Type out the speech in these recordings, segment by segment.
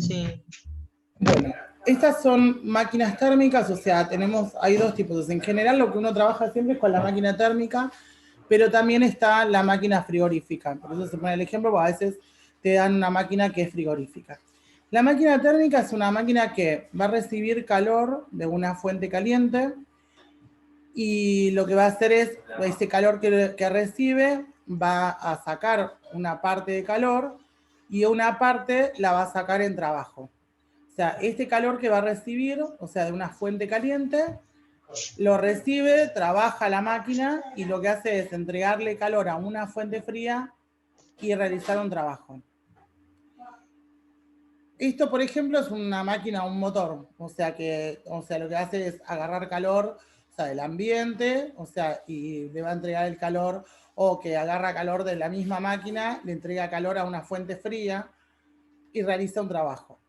Sí. Bueno, estas son máquinas térmicas, o sea, hay dos tipos. En general lo que uno trabaja siempre es con la máquina térmica, pero también está la máquina frigorífica. Por eso se pone el ejemplo, porque a veces te dan una máquina que es frigorífica. La máquina térmica es una máquina que va a recibir calor de una fuente caliente y lo que va a hacer es, ese calor que recibe va a sacar una parte de calor y una parte la va a sacar en trabajo. O sea, este calor que va a recibir, o sea, de una fuente caliente, lo recibe, trabaja la máquina y lo que hace es entregarle calor a una fuente fría y realizar un trabajo. Esto, por ejemplo, es una máquina, un motor, o sea, lo que hace es agarrar calor, o sea, del ambiente, o sea, y le va a entregar el calor, o que agarra calor de la misma máquina, le entrega calor a una fuente fría y realiza un trabajo.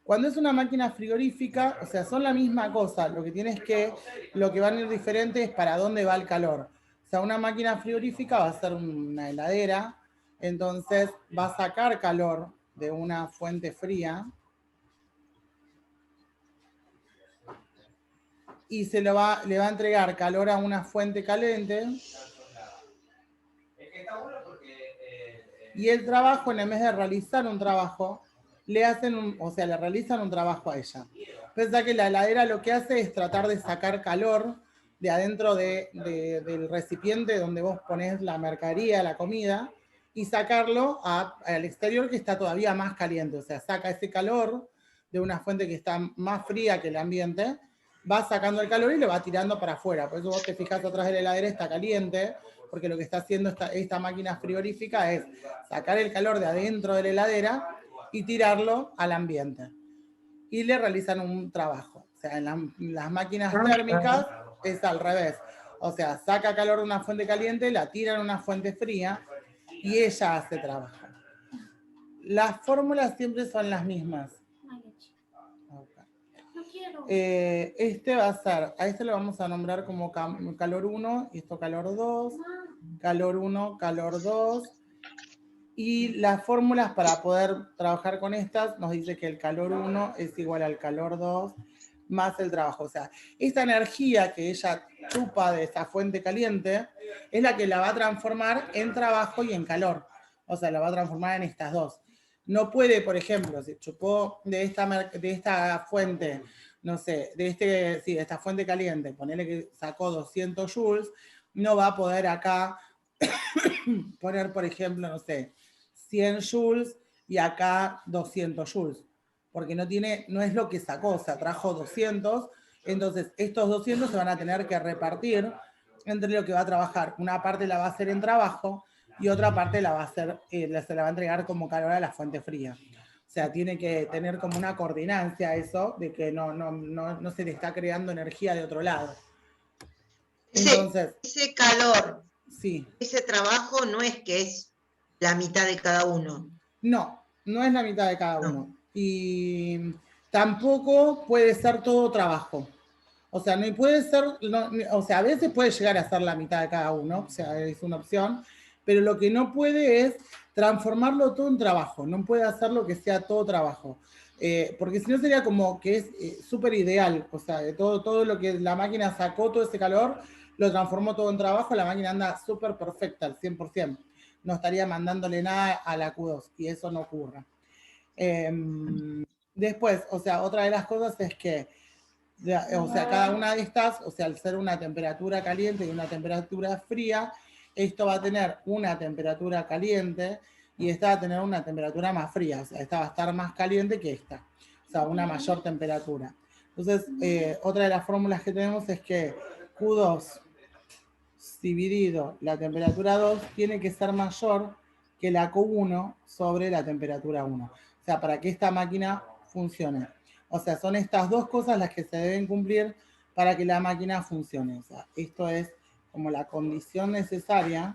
Cuando es una máquina frigorífica, o sea, son la misma cosa, lo que tienes que, lo que van a ir diferente es para dónde va el calor. O sea, una máquina frigorífica va a ser una heladera, entonces va a sacar calor de una fuente fría y le va a entregar calor a una fuente caliente. Y el trabajo, en vez de realizar un trabajo, le realizan un trabajo a ella. Pensá que la heladera lo que hace es tratar de sacar calor de adentro del recipiente donde vos ponés la mercadería, la comida, y sacarlo al exterior que está todavía más caliente. O sea, saca ese calor de una fuente que está más fría que el ambiente, va sacando el calor y lo va tirando para afuera. Por eso vos te fijás atrás de la heladera, está caliente, porque lo que está haciendo esta máquina frigorífica es sacar el calor de adentro de la heladera y tirarlo al ambiente. Y le realizan un trabajo. O sea, en las máquinas térmicas es al revés. O sea, saca calor de una fuente caliente, la tira en una fuente fría y ella hace trabajo. Las fórmulas siempre son las mismas. Este va a ser, a este lo vamos a nombrar como calor 1 y esto calor 2, calor 1, calor 2. Y las fórmulas para poder trabajar con estas nos dice que el calor 1 es igual al calor 2 más el trabajo. O sea, esta energía que ella chupa de esa fuente caliente es la que la va a transformar en trabajo y en calor. O sea, la va a transformar en estas dos. No puede, por ejemplo, si chupó de esta fuente, no sé, de esta fuente caliente, ponerle que sacó 200 joules, no va a poder acá poner, por ejemplo, no sé, 100 joules y acá 200 joules, porque no es lo que sacó, o sea, trajo 200, entonces estos 200 se van a tener que repartir entre lo que va a trabajar. Una parte la va a hacer en trabajo y otra parte la va a hacer, se la va a entregar como calor a la fuente fría. O sea, tiene que tener como una coordinancia eso, de que no se le está creando energía de otro lado. Entonces, ese calor, sí. Ese trabajo no es que es la mitad de cada uno. No, no es la mitad de cada uno. Y tampoco puede ser todo trabajo. O sea, no puede ser, o sea, a veces puede llegar a ser la mitad de cada uno, o sea, es una opción, pero lo que no puede es transformarlo todo en trabajo, no puede hacerlo que sea todo trabajo. Porque si no sería como que es súper ideal, o sea, de todo lo que la máquina sacó, todo ese calor, lo transformó todo en trabajo, la máquina anda súper perfecta al 100%. No estaría mandándole nada a la Q2 y eso no ocurre. Después, o sea, otra de las cosas es que o sea, cada una de estas, o sea, al ser una temperatura caliente y una temperatura fría, esto va a tener una temperatura caliente y esta va a tener una temperatura más fría, o sea, esta va a estar más caliente que esta, o sea, una mayor temperatura. Entonces, otra de las fórmulas que tenemos es que Q2 dividido la temperatura 2 tiene que ser mayor que la Q1 sobre la temperatura 1. O sea, para que esta máquina funcione. O sea, son estas dos cosas las que se deben cumplir para que la máquina funcione. O sea, esto es como la condición necesaria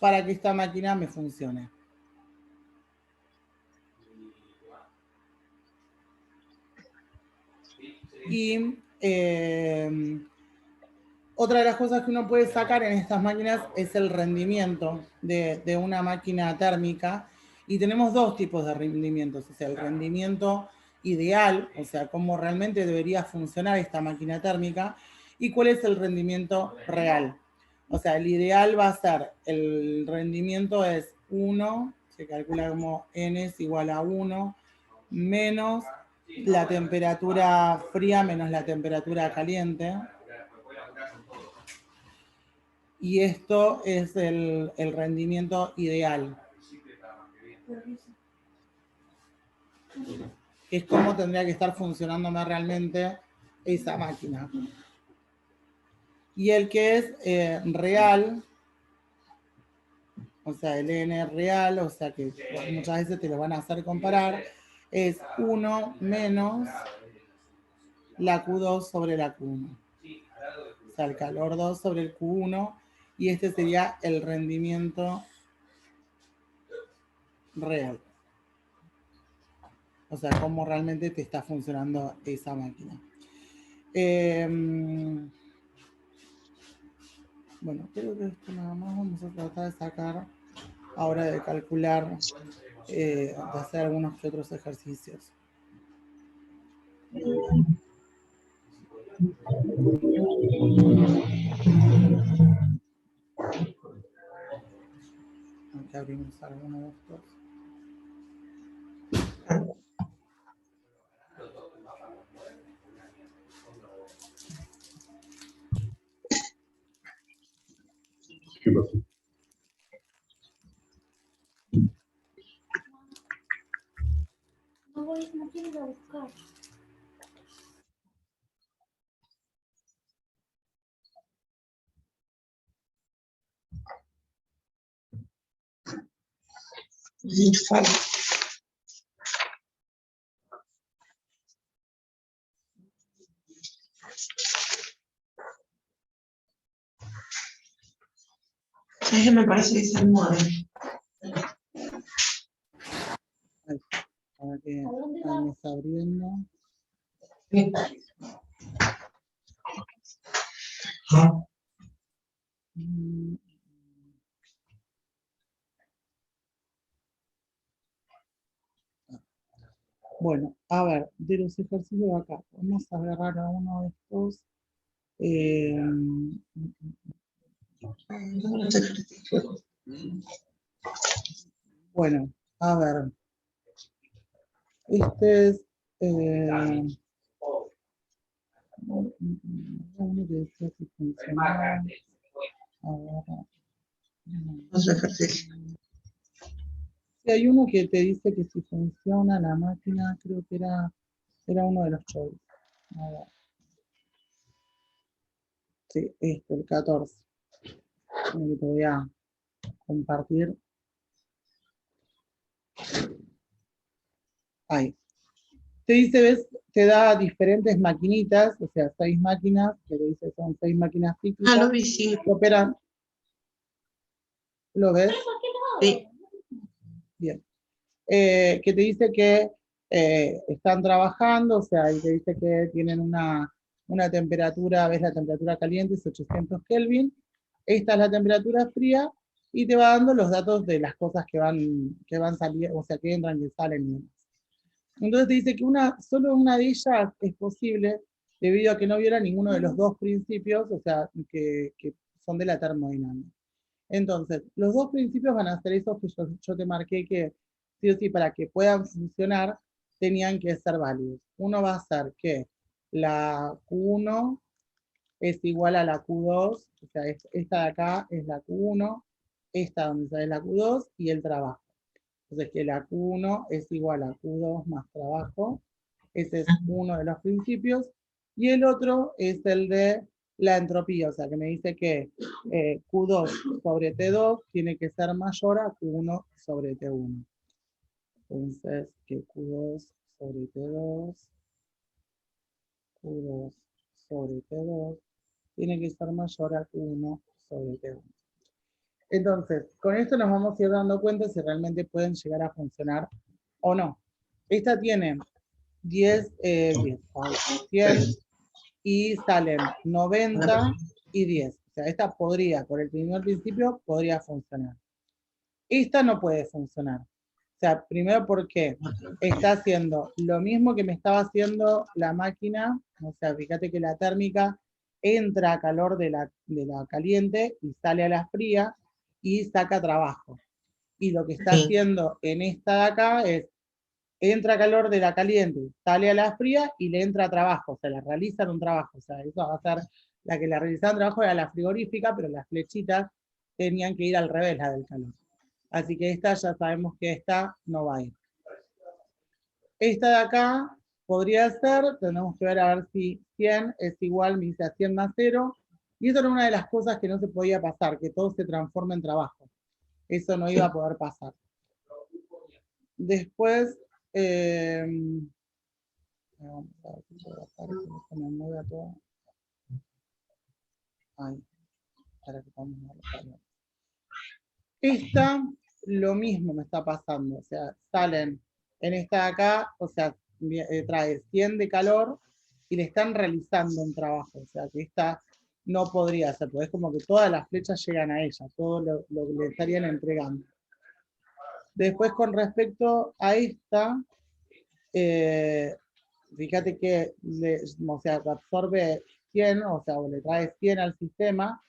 para que esta máquina me funcione. Y Otra de las cosas que uno puede sacar en estas máquinas es el rendimiento de una máquina térmica. Y tenemos dos tipos de rendimientos. O sea, el rendimiento ideal, o sea, cómo realmente debería funcionar esta máquina térmica, y cuál es el rendimiento real. O sea, el ideal va a ser, el rendimiento es 1, se calcula como N es igual a 1, menos la temperatura fría menos la temperatura caliente. Y esto es el rendimiento ideal. Es como tendría que estar funcionándome realmente esa máquina. Y el que es real, o sea, el N real, o sea que muchas veces te lo van a hacer comparar, es 1 menos la Q2 sobre la Q1. O sea, el calor 2 sobre el Q1, y este sería el rendimiento real. O sea, cómo realmente te está funcionando esa máquina. Bueno, creo que esto nada más vamos a tratar de sacar ahora de calcular, de hacer algunos que otros ejercicios. Aquí abrimos alguno de estos. ¿Qué pasó? No quiero ir a buscar. ¿Sabes qué me parece que se almohada? Para que vamos abriendo. Sí. Bueno, a ver, de los ejercicios de acá, vamos a agarrar a uno de estos. Bueno, a ver. Este es si funciona. Otro ejercicio. Sí, hay uno que te dice que si funciona la máquina, creo que era uno de los choice. A ver. Sí, el 14. Que te voy a compartir. Ahí. Te dice, ves, te da diferentes maquinitas, o sea, 6 máquinas, que te dice son 6 máquinas cíclicas. Lo vi, sí. Que operan. ¿Lo ves? Sí. Bien. Que te dice que están trabajando, o sea, y te dice que tienen una temperatura, ves la temperatura caliente, es 800 Kelvin, esta es la temperatura fría, y te va dando los datos de las cosas que van saliendo, o sea, que entran, que salen y demás. Entonces te dice que solo una de ellas es posible, debido a que no viola ninguno de los dos principios, o sea, que son de la termodinámica. Entonces, los dos principios van a ser esos que yo te marqué que sí o sí para que puedan funcionar tenían que ser válidos. Uno va a ser que la Q1 es igual a la Q2, o sea, esta de acá es la Q1, esta donde sale la Q2 y el trabajo. Entonces, que la Q1 es igual a Q2 más trabajo. Ese es uno de los principios. Y el otro es el de la entropía, o sea, que me dice que Q2 sobre T2 tiene que ser mayor a Q1 sobre T1. Entonces, que Q2 sobre T2, Q2 sobre T2, tiene que ser mayor a Q1 sobre T1. Entonces, con esto nos vamos a ir dando cuenta si realmente pueden llegar a funcionar o no. Esta tiene 100 y salen 90 y 10. O sea, esta podría, por el primer principio, podría funcionar. Esta no puede funcionar. O sea, primero porque está haciendo lo mismo que me estaba haciendo la máquina. O sea, fíjate que la térmica entra a calor de la caliente y sale a la fría y saca trabajo. Y lo que está haciendo en esta de acá es, entra calor de la caliente, sale a la fría y le entra trabajo, o sea, le realizan un trabajo. O sea, eso va a ser, la que le realizaban trabajo era la frigorífica, pero las flechitas tenían que ir al revés, la del calor. Así que esta ya sabemos que esta no va a ir. Esta de acá podría ser, tenemos que ver a ver si 100 es igual, me dice a 100 más 0, y eso era una de las cosas que no se podía pasar, que todo se transforma en trabajo. Eso no iba a poder pasar. Después, vamos a ver si puedo bajar, que se me mueva todo. Ahí, para que vamos a ver. Esta, lo mismo me está pasando, o sea, salen en esta de acá, o sea, trae 100 de calor y le están realizando un trabajo, o sea, que esta no podría ser, porque es como que todas las flechas llegan a ella, todo lo que le estarían entregando. Después, con respecto a esta, fíjate que o sea, absorbe 100, o sea, o le trae 100 al sistema,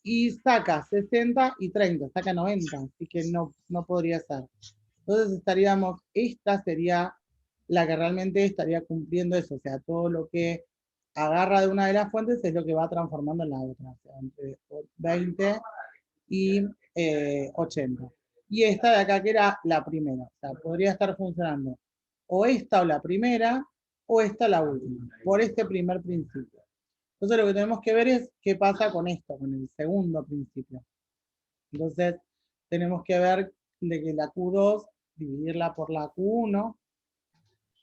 y saca 60 y 30, saca 90, así que no podría ser. Entonces estaríamos, esta sería la que realmente estaría cumpliendo eso, o sea, todo lo que agarra de una de las fuentes es lo que va transformando en la otra, o sea, entre 20 y 80. Y esta de acá que era la primera, o sea, podría estar funcionando o esta o la primera, o esta la última, por este primer principio. Entonces lo que tenemos que ver es qué pasa con esto, con el segundo principio. Entonces tenemos que ver de que la Q2, dividirla por la Q1,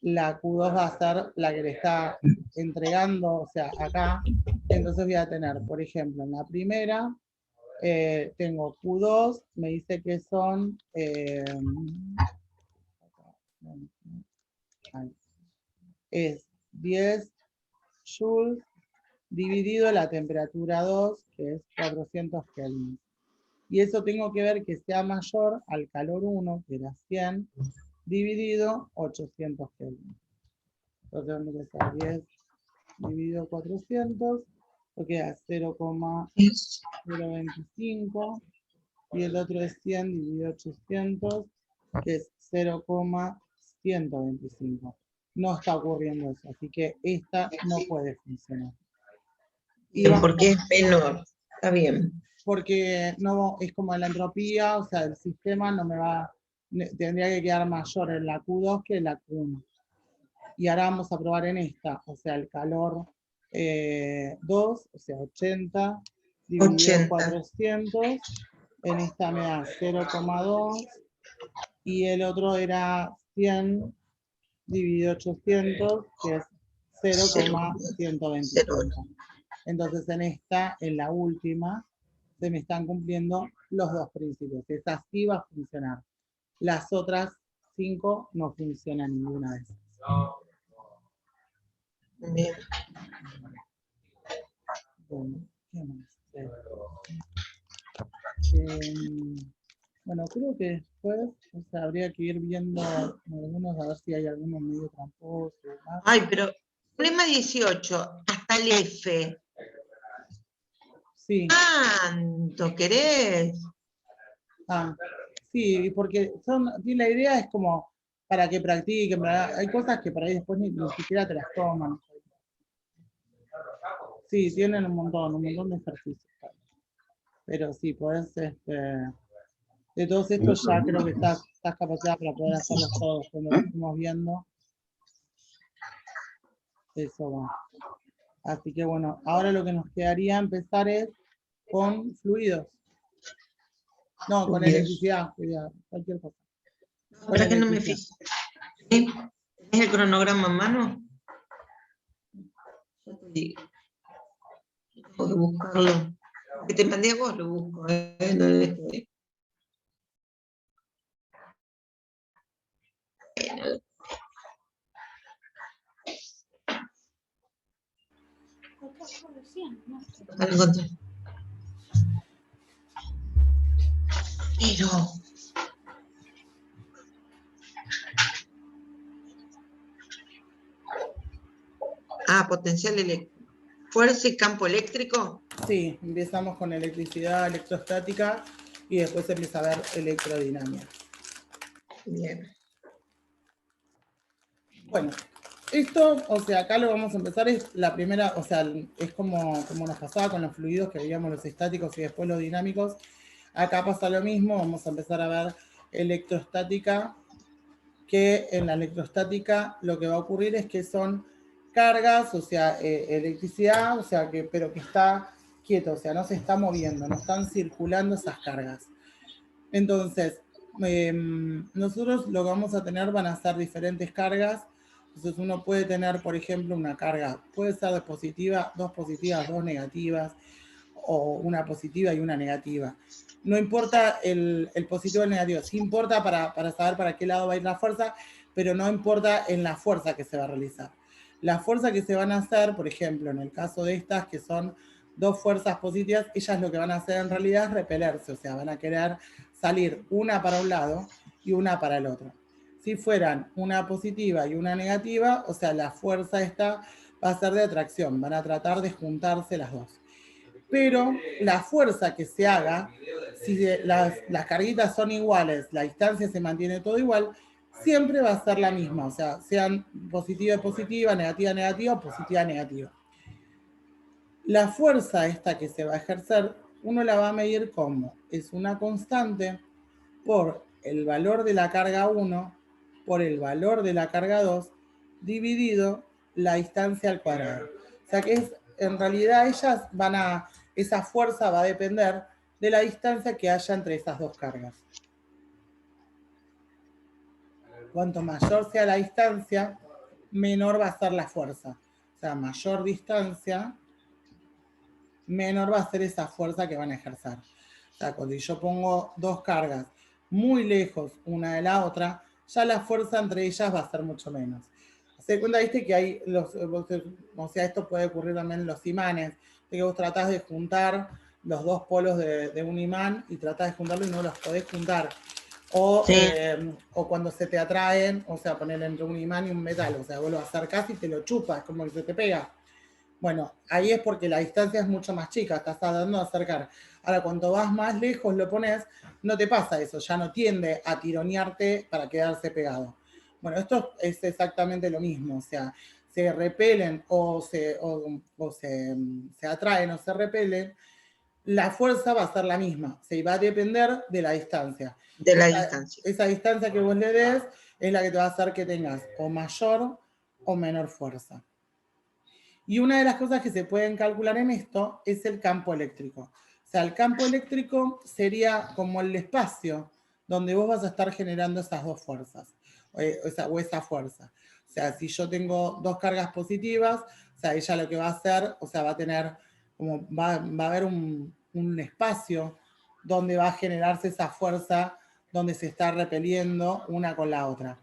la Q2 va a ser la que le está entregando, o sea, acá. Entonces voy a tener, por ejemplo, en la primera, tengo Q2, me dice que son, es 10 joules dividido la temperatura 2, que es 400 Kelvin. Y eso tengo que ver que sea mayor al calor 1, que era 100, dividido 800 Kelvin. Entonces vamos a hacer 10 dividido 400, lo queda 0,025, y el otro es 100 dividido 800, que es 0,125. No está ocurriendo eso, así que esta no puede funcionar. Porque es menor, está bien. Porque no es como la entropía, o sea, el sistema no me va, tendría que quedar mayor en la Q2 que en la Q1. Y ahora vamos a probar en esta, o sea, el calor 2, o sea, 80 dividido 400, en esta me da 0,2, y el otro era 100 dividido 800, que es 0,125. Entonces en esta, en la última, se me están cumpliendo los dos principios. Esta sí va a funcionar. Las otras 5 no funcionan ninguna de esas. Bien. Bueno, ¿qué más? Bueno, creo que después, o sea, habría que ir viendo algunos, a ver si hay algunos medio tramposos. Ay, pero problema 18, hasta el F. Sí. ¿Cuánto querés? Sí, porque la idea es como para que practiquen, hay cosas que por ahí después ni siquiera te las toman. Sí, tienen un montón de ejercicios. Pero sí, podés, de todos estos ya creo que estás capacitada para poder hacerlos todos. Cuando lo estemos viendo, eso va. Así que bueno, ahora lo que nos quedaría empezar es con fluidos. No, con electricidad, cualquier cosa. ¿Para qué no me fijo? ¿Sí? ¿Tienes el cronograma en mano? Ya te digo. Tengo que buscarlo. Que te mandé a vos, lo busco. No lo estoy. Acá lo encontré. Pero... potencial eléctrico. Fuerza y campo eléctrico. Sí, empezamos con electricidad, electrostática y después empieza a ver electrodinámica. Bien. Bueno, esto, o sea, acá lo vamos a empezar, es la primera, o sea, es como nos pasaba con los fluidos que veíamos los estáticos y después los dinámicos. Acá pasa lo mismo, vamos a empezar a ver electrostática, que en la electrostática lo que va a ocurrir es que son cargas, o sea, electricidad, o sea, pero que está quieto, o sea, no se está moviendo, no están circulando esas cargas. Entonces, nosotros lo que vamos a tener van a ser diferentes cargas. Entonces uno puede tener, por ejemplo, una carga, puede ser de positivas, dos negativas, o una positiva y una negativa. No importa el positivo o el negativo, sí importa para saber para qué lado va a ir la fuerza, pero no importa en la fuerza que se va a realizar. La fuerza que se van a hacer, por ejemplo, en el caso de estas, que son dos fuerzas positivas, ellas lo que van a hacer en realidad es repelerse, o sea, van a querer salir una para un lado y una para el otro. Si fueran una positiva y una negativa, o sea, la fuerza esta va a ser de atracción, van a tratar de juntarse las dos. Pero la fuerza que se haga, si las carguitas son iguales, la distancia se mantiene todo igual, siempre va a ser la misma, o sea, sean positiva positiva, negativa negativa, positiva negativa. La fuerza esta que se va a ejercer, uno la va a medir como, es una constante por el valor de la carga 1 por el valor de la carga 2 dividido la distancia al cuadrado. O sea que en realidad esa fuerza va a depender de la distancia que haya entre esas dos cargas. Cuanto mayor sea la distancia, menor va a ser la fuerza. O sea, mayor distancia, menor va a ser esa fuerza que van a ejercer. O sea, cuando yo pongo dos cargas muy lejos una de la otra, ya la fuerza entre ellas va a ser mucho menos. Se cuenta, viste, que hay o sea, esto puede ocurrir también en los imanes, de que vos tratás de juntar los dos polos de un imán y tratás de juntarlos y no los podés juntar. O, Sí. o cuando se te atraen, o sea, poner entre un imán y un metal, o sea, vos lo acercás y te lo chupas, como que se te pega. Bueno, ahí es porque la distancia es mucho más chica, estás tratando de acercar. Ahora, cuando vas más lejos lo pones, no te pasa eso, ya no tiende a tironearte para quedarse pegado. Bueno, esto es exactamente lo mismo, o sea, se repelen se atraen o se repelen, la fuerza va a ser la misma, se va a depender de la distancia. De la distancia. Esa distancia que vos le des es la que te va a hacer que tengas o mayor o menor fuerza. Y una de las cosas que se pueden calcular en esto es el campo eléctrico. O sea, el campo eléctrico sería como el espacio donde vos vas a estar generando esas dos fuerzas, o esa fuerza. O sea, si yo tengo dos cargas positivas, o sea, ella lo que va a hacer, o sea, va a tener, como va a haber un espacio donde va a generarse esa fuerza, donde se está repeliendo una con la otra.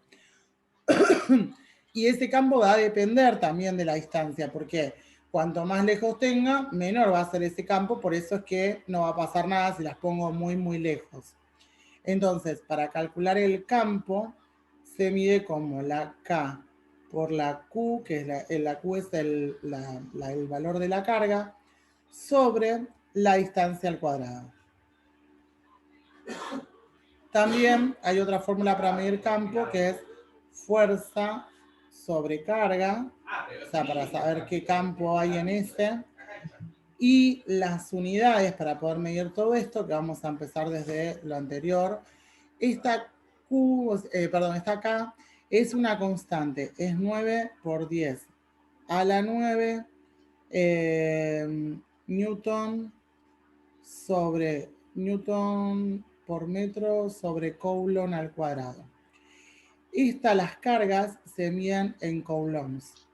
Y ese campo va a depender también de la distancia, porque cuanto más lejos tenga, menor va a ser ese campo, por eso es que no va a pasar nada si las pongo muy, muy lejos. Entonces, para calcular el campo, se mide como la K por la Q, que es la Q es el valor de la carga, sobre la distancia al cuadrado. También hay otra fórmula para medir campo, que es fuerza sobre carga, o sea, para saber qué campo hay en ese. Y las unidades para poder medir todo esto, que vamos a empezar desde lo anterior. Esta K es una constante, es 9 por 10 a la 9 Newton sobre Newton por metro sobre Coulomb al cuadrado. Las cargas se miden en coulombs.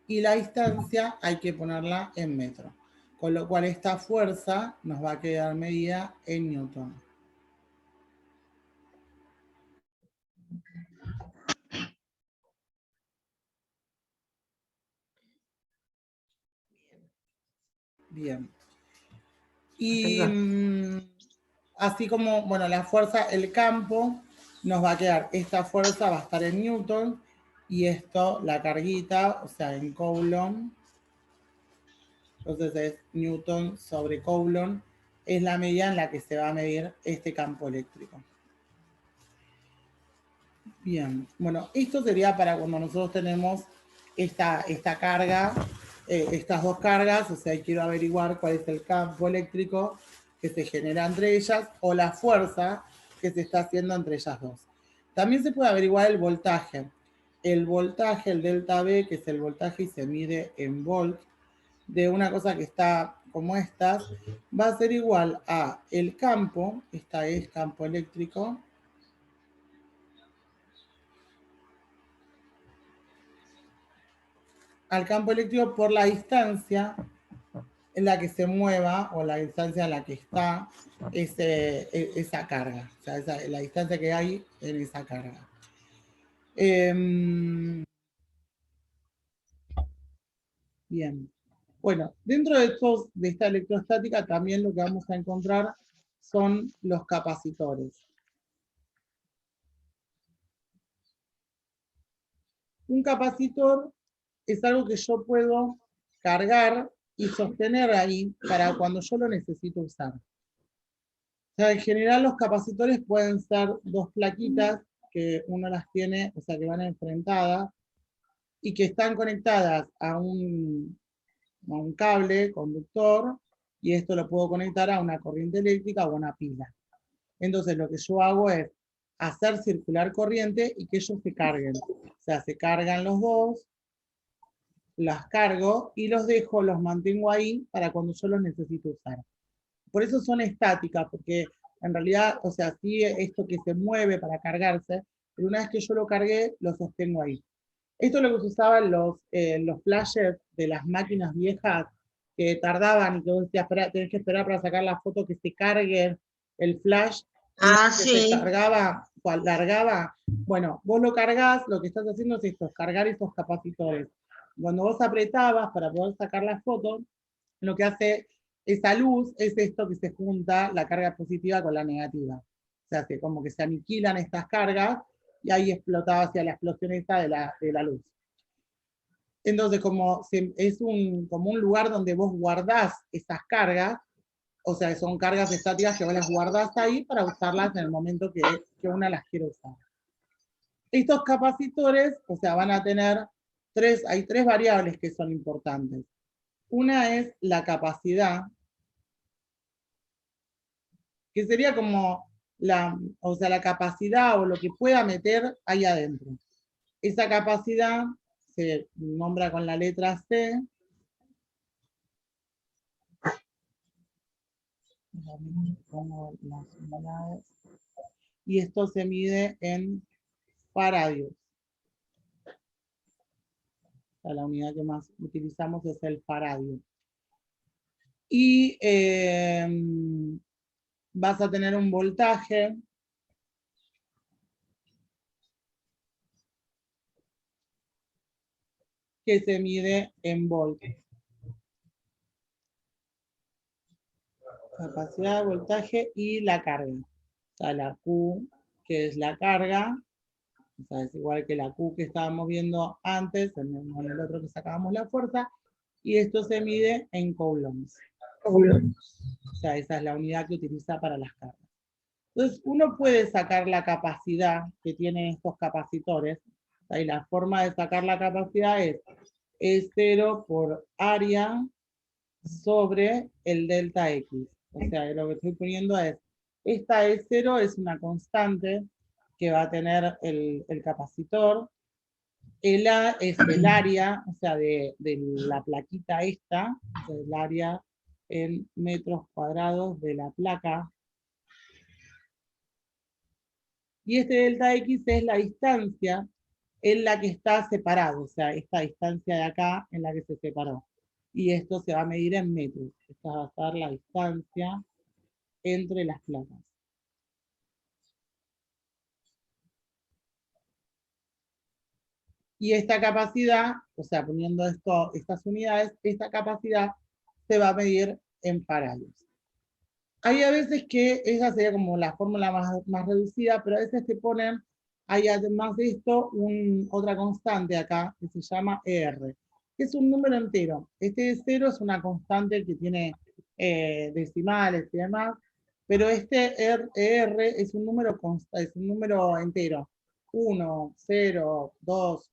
Y la distancia hay que ponerla en metro. Con lo cual esta fuerza nos va a quedar medida en Newton. Bien. Hasta Y acá. así como, bueno, la fuerza, el campo, nos va a quedar, esta fuerza va a estar en Newton, y esto, la carguita, o sea, en Coulomb. Entonces es Newton sobre Coulomb, es la medida en la que se va a medir este campo eléctrico. Bien, bueno, esto sería para cuando nosotros tenemos esta carga, estas dos cargas, o sea, quiero averiguar cuál es el campo eléctrico que se genera entre ellas o la fuerza que se está haciendo entre ellas dos. También se puede averiguar el voltaje. El voltaje, el delta V, que es el voltaje y se mide en volt, de una cosa que está como estas, va a ser igual a el campo, esta es campo eléctrico, al campo eléctrico por la distancia en la que se mueva o la distancia en la que está esa carga, o sea, la distancia que hay en esa carga. Bien. Bueno, dentro de esta electrostática también lo que vamos a encontrar son los capacitores. Un capacitor es algo que yo puedo cargar y sostener ahí para cuando yo lo necesito usar. O sea, en general los capacitores pueden ser dos plaquitas que uno las tiene, o sea, que van enfrentadas y que están conectadas a un cable conductor, y esto lo puedo conectar a una corriente eléctrica o a una pila. Entonces lo que yo hago es hacer circular corriente y que ellos se carguen. O sea, se cargan los dos, las cargo y los dejo, los mantengo ahí para cuando yo los necesito usar. Por eso son estáticas, porque en realidad, o sea, sí, esto que se mueve para cargarse, pero una vez que yo lo cargué, lo sostengo ahí. Esto es lo que se usaba en los flashes de las máquinas viejas, que tardaban y que vos decías, tenés que esperar para sacar la foto que se cargue el flash, y Ah, que se sí. cargaba o alargaba. Bueno, vos lo cargás, lo que estás haciendo es esto, es cargar esos capacitores. Cuando vos apretabas para poder sacar la foto, lo que hace esa luz es esto que se junta la carga positiva con la negativa. O sea, que como que se aniquilan estas cargas y ahí explotaba hacia la explosión esta de la luz. Entonces, como es como un lugar donde vos guardás esas cargas, o sea, son cargas estáticas que vos las guardás ahí para usarlas en el momento que una las quiere usar. Estos capacitores, o sea, van a tener hay tres variables que son importantes. Una es la capacidad, que sería como o sea, la capacidad o lo que pueda meter ahí adentro. Esa capacidad se nombra con la letra C. Pongo las unidades. Y esto se mide en faradios. O sea, la unidad que más utilizamos es el faradio. Y vas a tener un voltaje que se mide en voltios. Capacidad, voltaje y la carga. O sea, la Q, que es la carga, o sea, es igual que la Q que estábamos viendo antes, en el otro que sacábamos la fuerza, y esto se mide en coulombs. O sea, esa es la unidad que utiliza para las cargas. Entonces, uno puede sacar la capacidad que tienen estos capacitores, o sea, y la forma de sacar la capacidad es E0 por área sobre el delta X. O sea, lo que estoy poniendo es, esta E0 es una constante que va a tener el capacitor. El A es el área, o sea, de la plaquita esta, o sea, el área en metros cuadrados de la placa. Y este delta X es la distancia en la que está separado, o sea, esta distancia de acá en la que se separó. Y esto se va a medir en metros. Esta va a ser la distancia entre las placas. Y esta capacidad, o sea, poniendo estas unidades, esta capacidad se va a medir en faradios. Hay a veces que esa sería como la fórmula más reducida, pero a veces te ponen, hay además de esto, otra constante acá, que se llama ER, que es un número entero. Este de 0 es una constante que tiene decimales y demás, pero este ER es un número es un número entero. 1, 0, 2.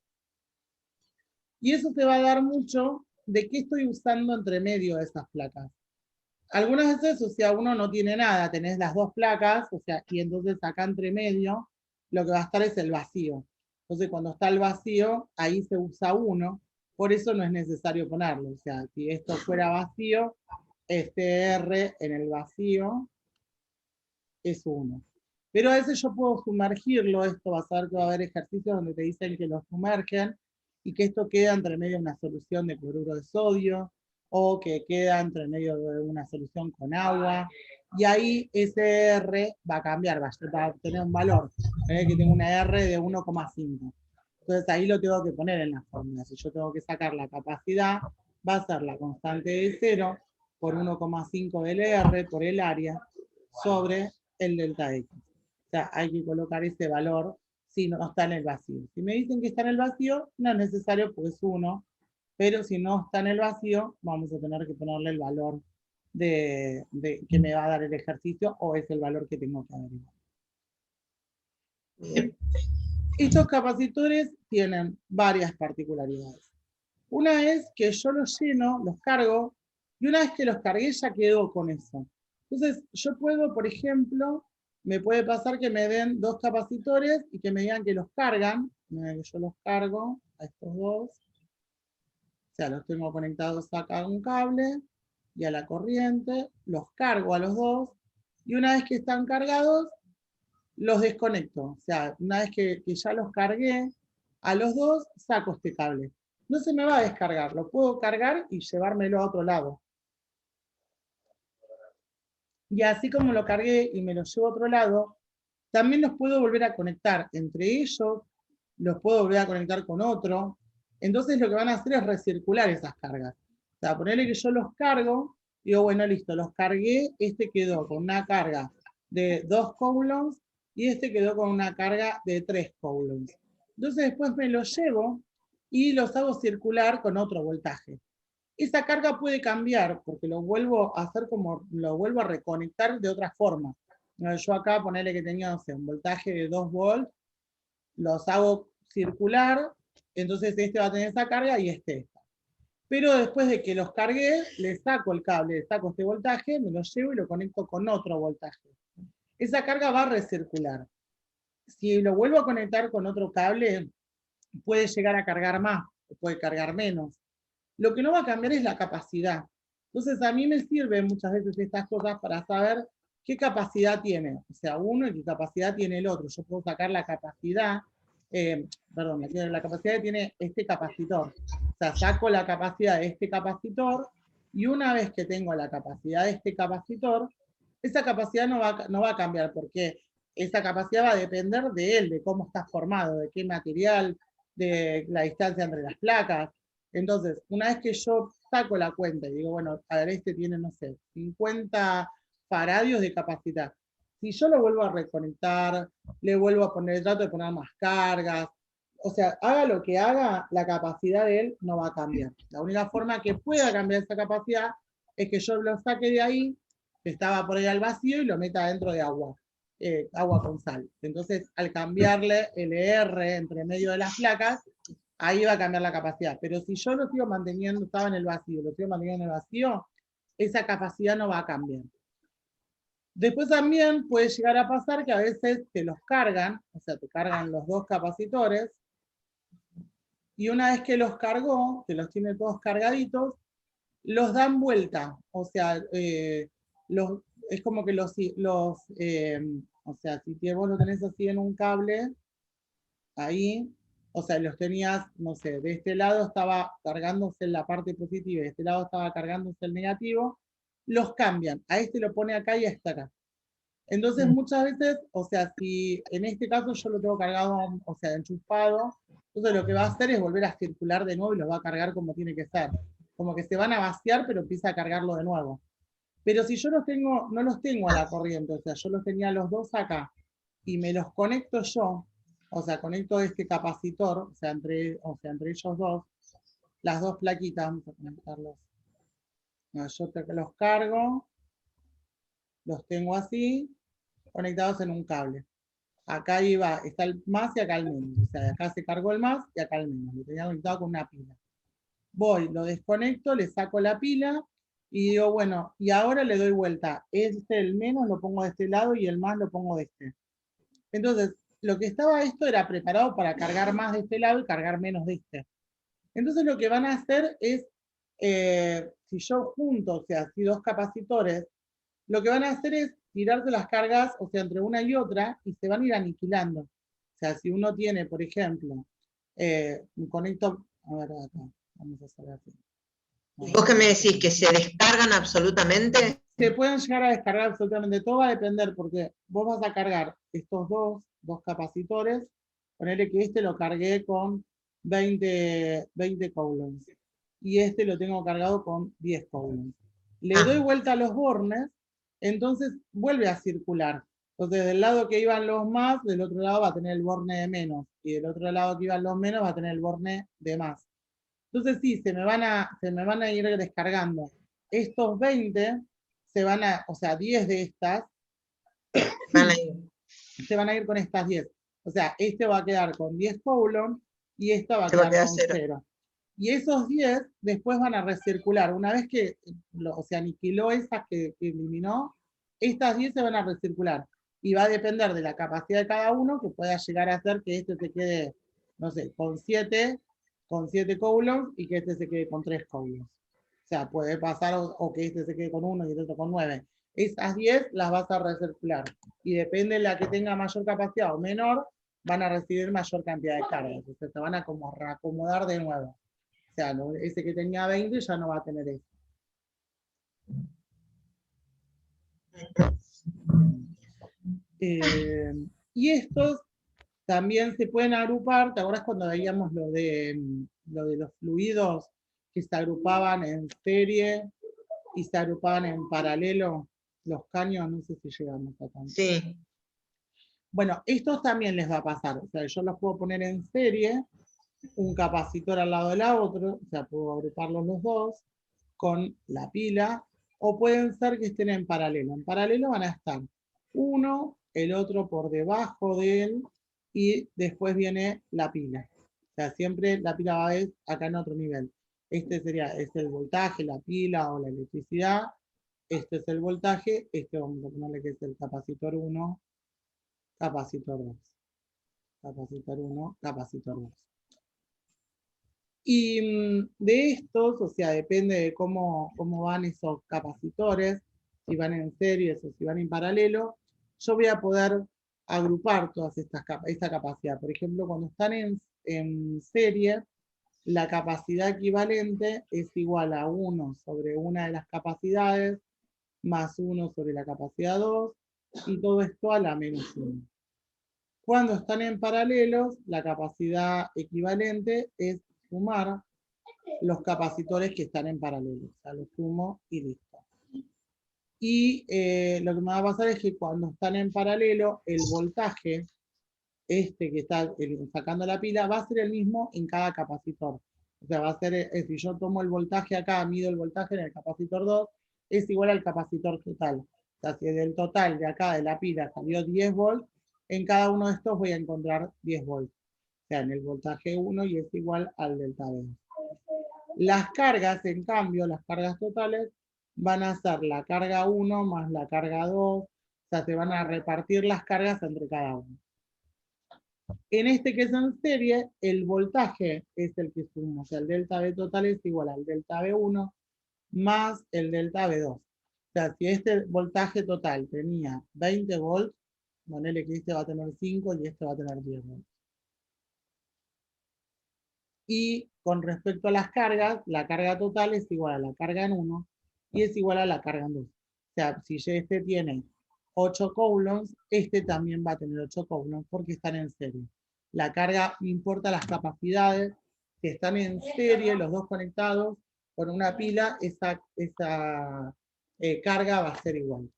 Y eso te va a dar mucho de qué estoy usando entre medio de esas placas. Algunas veces, o sea, uno no tiene nada, tenés las dos placas, o sea, y entonces acá entre medio, lo que va a estar es el vacío. Entonces, cuando está el vacío, ahí se usa 1, por eso no es necesario ponerlo. O sea, si esto fuera vacío, este R en el vacío es 1. Pero a veces yo puedo sumergirlo, esto vas a ver que va a haber ejercicios donde te dicen que lo sumergen y que esto queda entre medio de una solución de cloruro de sodio o que queda entre medio de una solución con agua y ahí ese R va a cambiar, va a tener un valor, que tengo una R de 1,5. Entonces ahí lo tengo que poner en la fórmula. Si yo tengo que sacar la capacidad, va a ser la constante de 0 por 1,5 del R por el área sobre el delta X. O sea, hay que colocar ese valor si no está en el vacío. Si me dicen que está en el vacío, no es necesario porque es 1, pero si no está en el vacío, vamos a tener que ponerle el valor que me va a dar el ejercicio o es el valor que tengo que averiguar. Bien. Estos capacitores tienen varias particularidades. Una es que yo los lleno, los cargo, y una vez que los cargué ya quedo con eso. Entonces, yo puedo, por ejemplo, me puede pasar que me den 2 capacitores y que me digan que los cargan, que yo los cargo a estos dos, o sea, los tengo conectados acá a un cable y a la corriente, los cargo a los dos, y una vez que están cargados, los desconecto. O sea, una vez que ya los cargué, a los dos saco este cable. No se me va a descargar, lo puedo cargar y llevármelo a otro lado. Y así como lo cargué y me lo llevo a otro lado, también los puedo volver a conectar entre ellos, los puedo volver a conectar con otro. Entonces lo que van a hacer es recircular esas cargas. O sea, ponerle que yo los cargo, digo, bueno, listo, los cargué, este quedó con una carga de 2 coulombs y este quedó con una carga de 3 coulombs. Entonces después me los llevo y los hago circular con otro voltaje. Esa carga puede cambiar porque lo vuelvo a hacer como, lo vuelvo a reconectar de otra forma. Yo acá ponerle que tenía, no sé, un voltaje de 2 volts, los hago circular, entonces este va a tener esa carga y este esta. Pero después de que los cargué, le saco el cable, le saco este voltaje, me lo llevo y lo conecto con otro voltaje. Esa carga va a recircular. Si lo vuelvo a conectar con otro cable, puede llegar a cargar más, o puede cargar menos. Lo que no va a cambiar es la capacidad. Entonces a mí me sirven muchas veces estas cosas para saber qué capacidad tiene, o sea, uno y qué capacidad tiene el otro. Yo puedo sacar la capacidad, la capacidad que tiene este capacitor. O sea, saco la capacidad de este capacitor y una vez que tengo la capacidad de este capacitor, esa capacidad no va a cambiar porque esa capacidad va a depender de él, de cómo está formado, de qué material, de la distancia entre las placas. Entonces, una vez que yo saco la cuenta y digo, bueno, a ver, este tiene, no sé, 50 faradios de capacidad. Si yo lo vuelvo a reconectar, le vuelvo a poner, trato de poner más cargas, o sea, haga lo que haga, la capacidad de él no va a cambiar. La única forma que pueda cambiar esa capacidad es que yo lo saque de ahí, que estaba por ahí al vacío, y lo meta dentro de agua, agua con sal. Entonces, al cambiarle el ER entre medio de las placas, ahí va a cambiar la capacidad. Pero si yo lo sigo manteniendo, estaba en el vacío, lo sigo manteniendo en el vacío, esa capacidad no va a cambiar. Después también puede llegar a pasar que a veces te los cargan, o sea, te cargan los 2 capacitores, y una vez que los cargó, que los tiene todos cargaditos, los dan vuelta. O sea, es como que o sea, si vos lo tenés así en un cable, ahí, o sea, los tenías, no sé, de este lado estaba cargándose la parte positiva y de este lado estaba cargándose el negativo, los cambian. A este lo pone acá y a este acá. Entonces, muchas veces, o sea, si en este caso yo lo tengo cargado, o sea, enchufado, entonces lo que va a hacer es volver a circular de nuevo y lo va a cargar como tiene que ser. como que se van a vaciar, pero empieza a cargarlo de nuevo. Pero si yo no los tengo a la corriente, o sea, yo los tenía los dos acá, y me los conecto yo, o sea, conecto este capacitor, o sea, entre ellos dos, las dos plaquitas, vamos a conectarlos. No, yo los cargo, los tengo así, conectados en un cable. Acá está el más y acá el menos. O sea, acá se cargó el más y acá el menos. Lo tenía conectado con una pila. Voy, lo desconecto, le saco la pila y digo, bueno, y ahora le doy vuelta. El menos lo pongo de este lado y el más lo pongo de este. Entonces, lo que estaba esto era preparado para cargar más de este lado y cargar menos de este. Entonces, lo que van a hacer es, si yo junto, o sea, si dos capacitores, lo que van a hacer es tirarse las cargas, o sea, entre una y otra, y se van a ir aniquilando. O sea, si uno tiene, por ejemplo, un conector, a ver acá, vamos a hacer así. ¿Vos qué me decís? ¿Que se descargan absolutamente? Se pueden llegar a descargar absolutamente, todo va a depender, porque vos vas a cargar estos dos capacitores, ponerle que este lo cargué con 20 coulombs, y este lo tengo cargado con 10 coulombs. Le doy vuelta a los bornes, entonces vuelve a circular. Entonces, del lado que iban los más, del otro lado va a tener el borne de menos, y del otro lado que iban los menos va a tener el borne de más. Entonces sí, se me van a ir descargando. Estos 20 o sea, 10 de estas, se van a ir con estas 10. O sea, este va a quedar con 10 coulomb y esta va a quedar con 0. Y esos 10 después van a recircular. Una vez que se aniquiló esas que eliminó, estas 10 se van a recircular. Y va a depender de la capacidad de cada uno, que pueda llegar a hacer que este se quede, no sé, con 7 coulombs y que este se quede con 3 coulombs. O sea, puede pasar o que este se quede con 1 y el otro con 9. Esas 10 las vas a recircular. Y depende de la que tenga mayor capacidad o menor, van a recibir mayor cantidad de cargas. Entonces se van a como reacomodar de nuevo. O sea, ese que tenía 20 ya no va a tener eso. Y estos también se pueden agrupar. ¿Te acuerdas cuando veíamos lo de los fluidos que se agrupaban en serie y se agrupaban en paralelo? Los caños, no sé si llegamos a tanto. Sí. Bueno, estos también les va a pasar. O sea, yo los puedo poner en serie, un capacitor al lado de la otra, o sea, puedo agruparlos los dos con la pila, o pueden ser que estén en paralelo. En paralelo van a estar uno, el otro por debajo de él, y después viene la pila. O sea, siempre la pila va a ir acá en otro nivel. Este es el voltaje, la pila o la electricidad. Este es el voltaje, este vamos a ponerle que es el capacitor 1, capacitor 2. Capacitor 1, capacitor 2. Y de estos, o sea, depende de cómo van esos capacitores, si van en series o si van en paralelo, yo voy a poder agrupar todas esta capacidad. Por ejemplo, cuando están en serie, la capacidad equivalente es igual a 1 sobre una de las capacidades, más 1 sobre la capacidad 2, y todo esto a la menos 1. Cuando están en paralelos, la capacidad equivalente es sumar los capacitores que están en paralelo. O sea, los sumo y listo. Y lo que me va a pasar es que cuando están en paralelo, el voltaje, que está sacando la pila, va a ser el mismo en cada capacitor. O sea, va a ser, si yo tomo el voltaje acá, mido el voltaje en el capacitor 2, es igual al capacitor total. O sea, si del total de acá de la pila salió 10 volts, en cada uno de estos voy a encontrar 10 volts. O sea, en el voltaje 1 y es igual al delta V. Las cargas, en cambio, las cargas totales, van a ser la carga 1 más la carga 2. O sea, se van a repartir las cargas entre cada uno. En este que es en serie, el voltaje es el que sumo. O sea, el delta V total es igual al delta V1 más el delta V2. O sea, si este voltaje total tenía 20 volts, ponele que este va a tener 5 y este va a tener 10 volts. Y con respecto a las cargas, la carga total es igual a la carga en 1 y es igual a la carga en 2. O sea, si este tiene 8 coulombs, este también va a tener 8 coulombs porque están en serie. La carga importa las capacidades que están en serie, los dos conectados, con una pila, esa carga va a ser igual.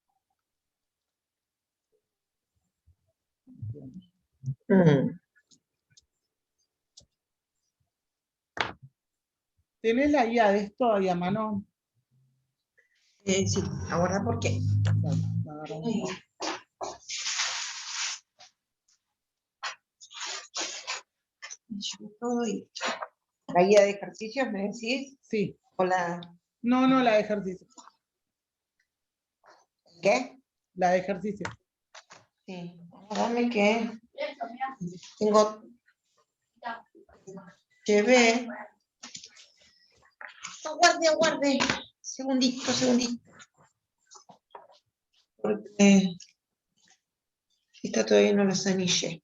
¿Tenés la guía de esto ahí a mano? Sí, ahora ¿por qué? Dale, la agarramos. ¿La guía de ejercicios me decís? Sí. ¿O la No, la de ejercicio. qué? La de ejercicio. Sí, dame que tengo. Llevé. Aguarde. Segundito. Porque esta todavía no la sanillé.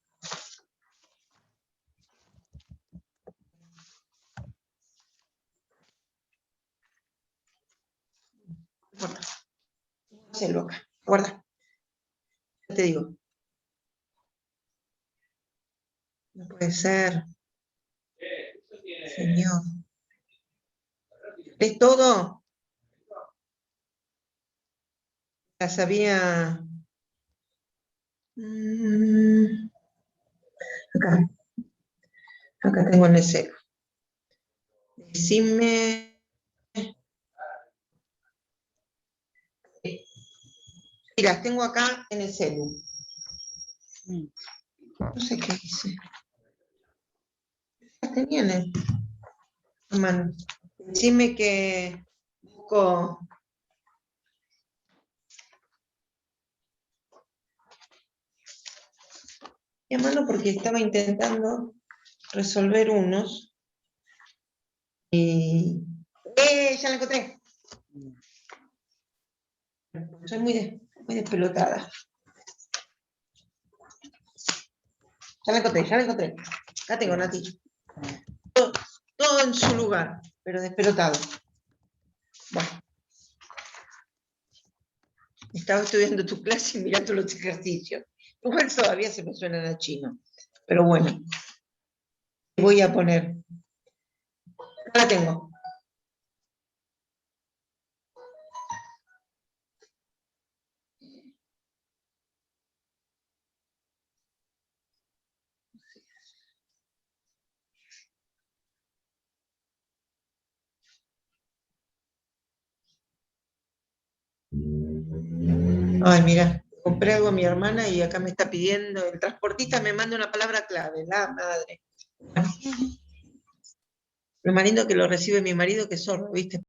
Se loca. Guarda. Ya te digo. No puede ser. Señor. ¿Es todo? La sabía. Acá tengo en el celu. Decime. Y las tengo acá en el celu. No sé qué hice. Las tenía en la mano. Decime que busco. Mi mano porque estaba intentando resolver unos. Y. Ya la encontré. Soy muy despelotada. Ya la encontré. La tengo, Nati. Todo en su lugar, pero despelotado. Bueno. Estaba estudiando tu clase y mirando los ejercicios. Igual todavía se me suenan a chino. Pero bueno. Voy a poner. La tengo. Ay, mira, compré algo a mi hermana y acá me está pidiendo, el transportista me manda una palabra clave, la madre. Lo más lindo que lo recibe mi marido, que es sordo, ¿viste?